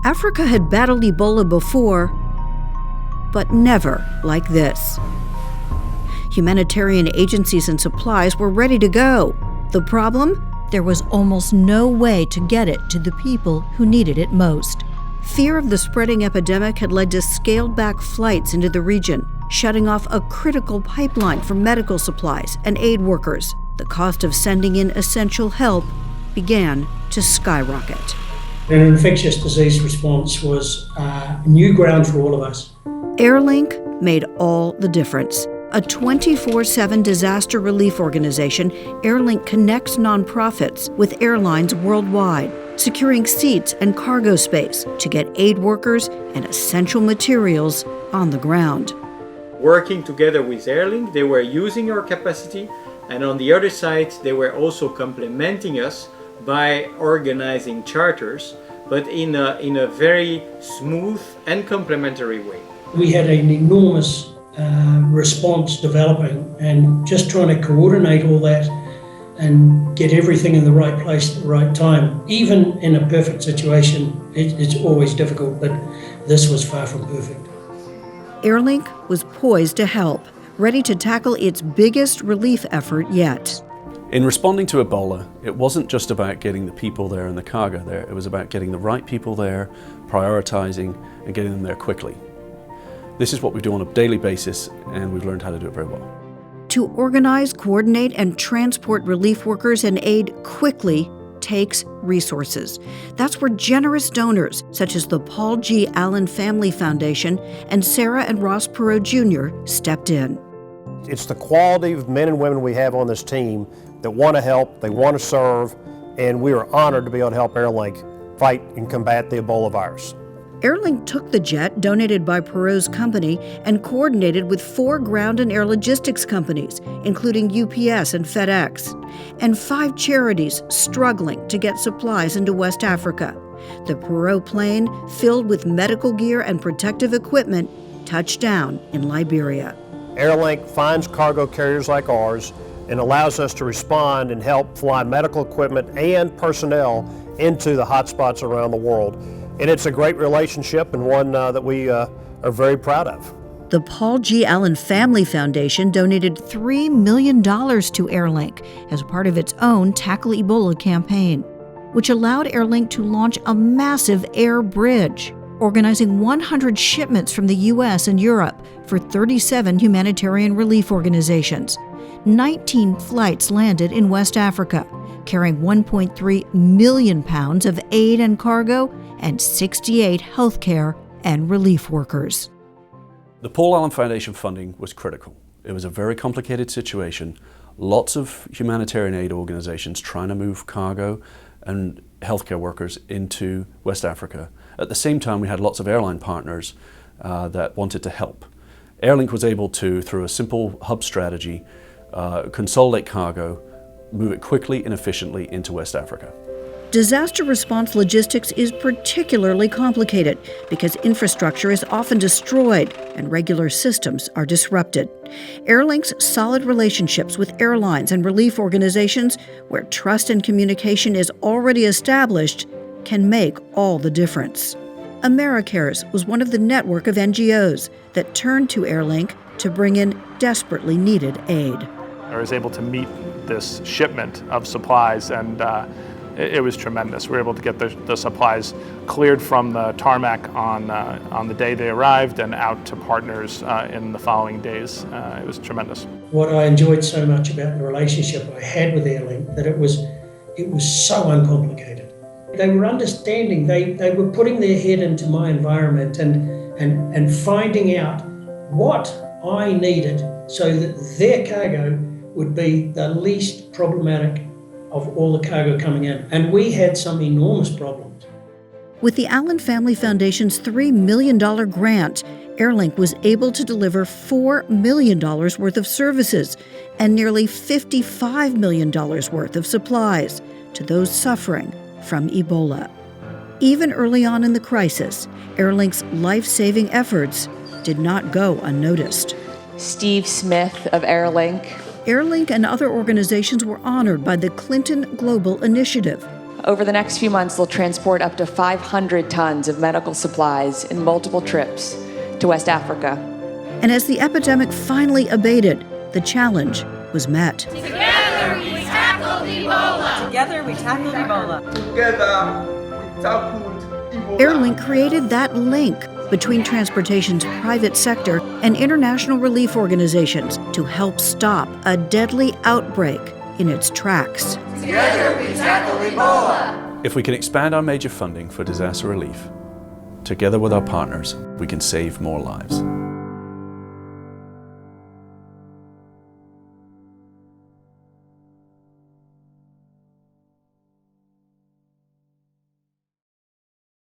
Africa had battled Ebola before, but never like this. Humanitarian agencies and supplies were ready to go. The problem? There was almost no way to get it to the people who needed it most. Fear of the spreading epidemic had led to scaled-back flights into the region, shutting off a critical pipeline for medical supplies and aid workers. The cost of sending in essential help began to skyrocket. An infectious disease response was new ground for all of us. Airlink made all the difference. A 24/7 disaster relief organization, Airlink connects nonprofits with airlines worldwide, securing seats and cargo space to get aid workers and essential materials on the ground. Working together with Airlink, they were using our capacity, and on the other side, they were also complementing us by organizing charters, but in a very smooth and complementary way. We had an enormous response developing, and just trying to coordinate all that and get everything in the right place at the right time. Even in a perfect situation, it's always difficult, but this was far from perfect. Airlink was poised to help, ready to tackle its biggest relief effort yet. In responding to Ebola, it wasn't just about getting the people there and the cargo there. It was about getting the right people there, prioritizing, and getting them there quickly. This is what we do on a daily basis, and we've learned how to do it very well. To organize, coordinate, and transport relief workers and aid quickly takes resources. That's where generous donors, such as the Paul G. Allen Family Foundation and Sarah and Ross Perot Jr., stepped in. It's the quality of men and women we have on this team that want to help, they want to serve, and we are honored to be able to help Airlink fight and combat the Ebola virus. Airlink took the jet, donated by Perot's company, and coordinated with 4 ground and air logistics companies, including UPS and FedEx, and 5 charities struggling to get supplies into West Africa. The Perot plane, filled with medical gear and protective equipment, touched down in Liberia. Airlink finds cargo carriers like ours and allows us to respond and help fly medical equipment and personnel into the hotspots around the world. And it's a great relationship, and one that we are very proud of. The Paul G. Allen Family Foundation donated $3 million to Airlink as part of its own Tackle Ebola campaign, which allowed Airlink to launch a massive air bridge, organizing 100 shipments from the U.S. and Europe for 37 humanitarian relief organizations. 19 flights landed in West Africa, carrying 1.3 million pounds of aid and cargo and 68 healthcare and relief workers. The Paul Allen Foundation funding was critical. It was a very complicated situation. Lots of humanitarian aid organizations trying to move cargo and healthcare workers into West Africa. At the same time, we had lots of airline partners that wanted to help. Airlink was able to, through a simple hub strategy, consolidate cargo, move it quickly and efficiently into West Africa. Disaster response logistics is particularly complicated because infrastructure is often destroyed and regular systems are disrupted. Airlink's solid relationships with airlines and relief organizations, where trust and communication is already established, can make all the difference. AmeriCares was one of the network of NGOs that turned to Airlink to bring in desperately needed aid. I was able to meet this shipment of supplies, and it was tremendous. We were able to get the supplies cleared from the tarmac on the day they arrived and out to partners in the following days. It was tremendous. What I enjoyed so much about the relationship I had with Airlink, that it was so uncomplicated. They were understanding, they were putting their head into my environment and finding out what I needed so that their cargo would be the least problematic of all the cargo coming in. And we had some enormous problems. With the Allen Family Foundation's $3 million grant, Airlink was able to deliver $4 million worth of services and nearly $55 million worth of supplies to those suffering from Ebola. Even early on in the crisis, Airlink's life-saving efforts did not go unnoticed. Steve Smith of Airlink. Airlink and other organizations were honored by the Clinton Global Initiative. Over the next few months, they'll transport up to 500 tons of medical supplies in multiple trips to West Africa. And as the epidemic finally abated, the challenge was met. Together we tackled Ebola. Together we tackled Ebola. Together we tackled Ebola. Airlink created that link between transportation's private sector and international relief organizations to help stop a deadly outbreak in its tracks. Together we tackle Ebola. If we can expand our major funding for disaster relief, together with our partners, we can save more lives.